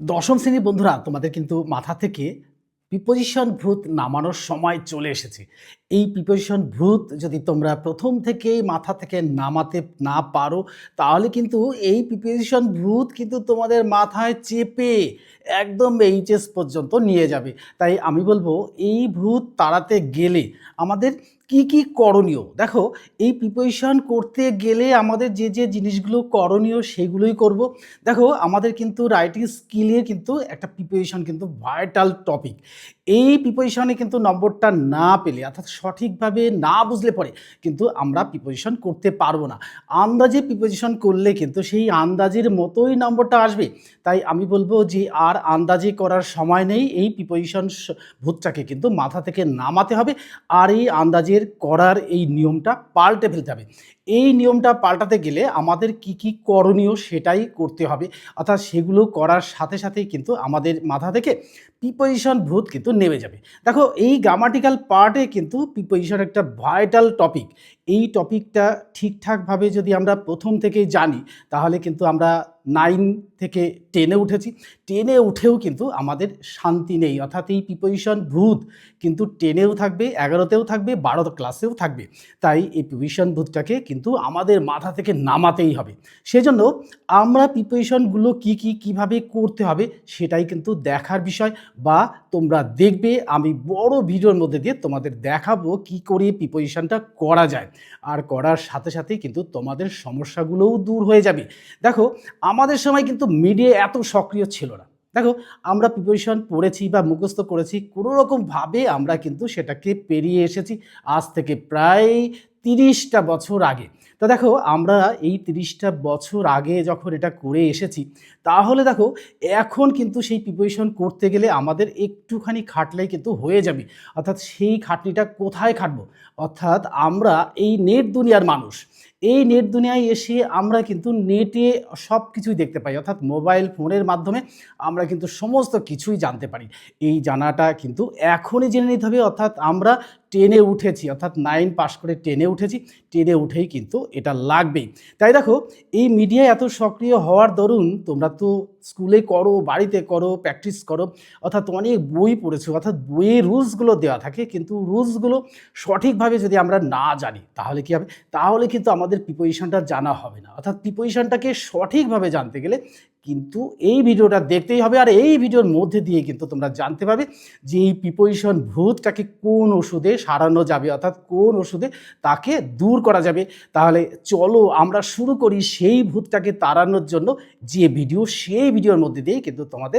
দশম শ্রেণীর বন্ধুরা তোমাদের কিন্তু মাথা থেকে প্রিপোজিশন ভূত নামানোর সময় চলে এসেছে। এই প্রিপোজিশন ভূত যদি তোমরা প্রথম থেকেই মাথা থেকে নামাতে না পারো, তাহলে কিন্তু এই প্রিপোজিশন ভূত কিন্তু তোমাদের মাথায় চেপে একদম এইচএস পর্যন্ত নিয়ে যাবে। তাই আমি বলবো এই ভূত তাড়াতে গেলে আমাদের কি করণীয়? দেখো, এই প্রিপোজিশন করতে গেলে আমাদের যে জিনিসগুলো করণীয় সেগুলোই করব। দেখো, আমাদের কিন্তু রাইটিং স্কিলের কিন্তু একটা প্রিপোজিশন কিন্তু ভাইটাল টপিক। এই প্রিপোজিশনে কিন্তু নম্বরটা না পেলে অর্থাৎ সঠিকভাবে না বুঝলে পরে কিন্তু আমরা প্রিপোজিশন করতে পারবো না। আন্দাজে প্রিপোজিশন করলে কিন্তু সেই আন্দাজের মতোই নম্বরটা আসবে। তাই আমি বলবো যে আর আন্দাজে করার সময় নেই, এই প্রিপোজিশন ভূতটাকে কিন্তু মাথা থেকে নামাতে হবে। আর এই আন্দাজের করার এই নিয়মটা পাল্টে ফেলতে হবে। এই নিয়মটা পাল্টাতে গেলে আমাদের কি করণীয় সেটাই করতে হবে। অর্থাৎ সেগুলো করার সাথে সাথেই কিন্তু আমাদের মাথা থেকে প্রিপোজিশন ভূত কিন্তু নেমে যাবে। দেখো, এই গ্রামাটিক্যাল পার্টে কিন্তু প্রিপোজিশন একটা ভাইটাল টপিক। এই টপিকটা ঠিকঠাকভাবে যদি আমরা প্রথম থেকেই জানি, তাহলে কিন্তু আমরা 9 থেকে 10-এ উঠেছি। 10-এ উঠেও কিন্তু আমাদের শান্তি নেই। অর্থাৎ এই প্রিপোজিশন ভূত কিন্তু 10-এও থাকবে, 11-তেও থাকবে, 12 ক্লাসেও থাকবে। তাই এই প্রিপোজিশন ভূতটাকে কিন্তু আমাদের মাথা থেকে নামাতেই হবে। সেজন্য আমরা প্রিপোজিশনগুলো কিভাবে করতে হবে সেটাই কিন্তু দেখার বিষয়। বা তোমরা দেখবে আমি বড় ভিডিওর মধ্যে দিয়ে তোমাদের দেখাবো কি করে প্রিপোজিশনটা করা যায়। আর করার সাথে সাথেই কিন্তু তোমাদের সমস্যাগুলোও দূর হয়ে যাবে। দেখো, আমাদের সময় কিন্তু মিডিয়া এত সক্রিয় ছিল না। দেখো, আমরা প্রিপোজিশন পড়েছি বা মুখস্থ করেছি, কোনো রকমভাবে আমরা কিন্তু সেটাকে পেরিয়ে এসেছি আজ থেকে প্রায় 30টা বছর আগে। তো দেখো, আমরা এই 30টা বছর আগে যখন এটা করে এসেছি, তাহলে দেখো এখন কিন্তু সেই প্রিপারেশন করতে গেলে আমাদের একটুখানি খাটলেই কিন্তু হয়ে যাবে। অর্থাৎ সেই খাটনিটা কোথায় খাটবো? অর্থাৎ আমরা এই নেট দুনিয়ার মানুষ। এই নেট দুনিয়ায় এসে আমরা কিন্তু নেটে সব কিছুই দেখতে পাই। অর্থাৎ মোবাইল ফোনের মাধ্যমে আমরা কিন্তু সমস্ত কিছুই জানতে পারি। এই জানাটা কিন্তু এখনই জেনে নিতে হবে। অর্থাৎ আমরা 10-এ উঠেছি, অর্থাৎ 9 পাস করে 10-এ উঠেছি। 10-এ উঠেই কিন্তু এটা লাগবেই। তাই দেখো, এই মিডিয়ায় এত সক্রিয় হওয়ার দরুন তোমরা তো স্কুলে করো, বাড়িতে করো, প্র্যাকটিস করো, অর্থাৎ অনেক বই পড়েছো। অর্থাৎ বইয়ে রুলসগুলো দেওয়া থাকে, কিন্তু রুলসগুলো সঠিকভাবে যদি আমরা না জানি তাহলে কী হবে? তাহলে কিন্তু আমাদের প্রিপোজিশনটা জানা হবে না। অর্থাৎ প্রিপোজিশনটাকে সঠিকভাবে জানতে গেলে কিন্তু এই ভিডিওটা দেখতেই হবে। আর এই ভিডিওর মধ্যে দিয়ে কিন্তু তোমরা জানতে পারবে যে এই প্রিপোজিশন ভূতটাকে কোন ওষুধে সারানো যাবে, অর্থাৎ কোন ওষুধে তাকে দূর করা যাবে। তাহলে চলো আমরা শুরু করি সেই ভূতটাকে তাড়ানোর জন্য যে ভিডিও, সেই ভিডিওর মধ্যে দিয়েই কিন্তু তোমাদের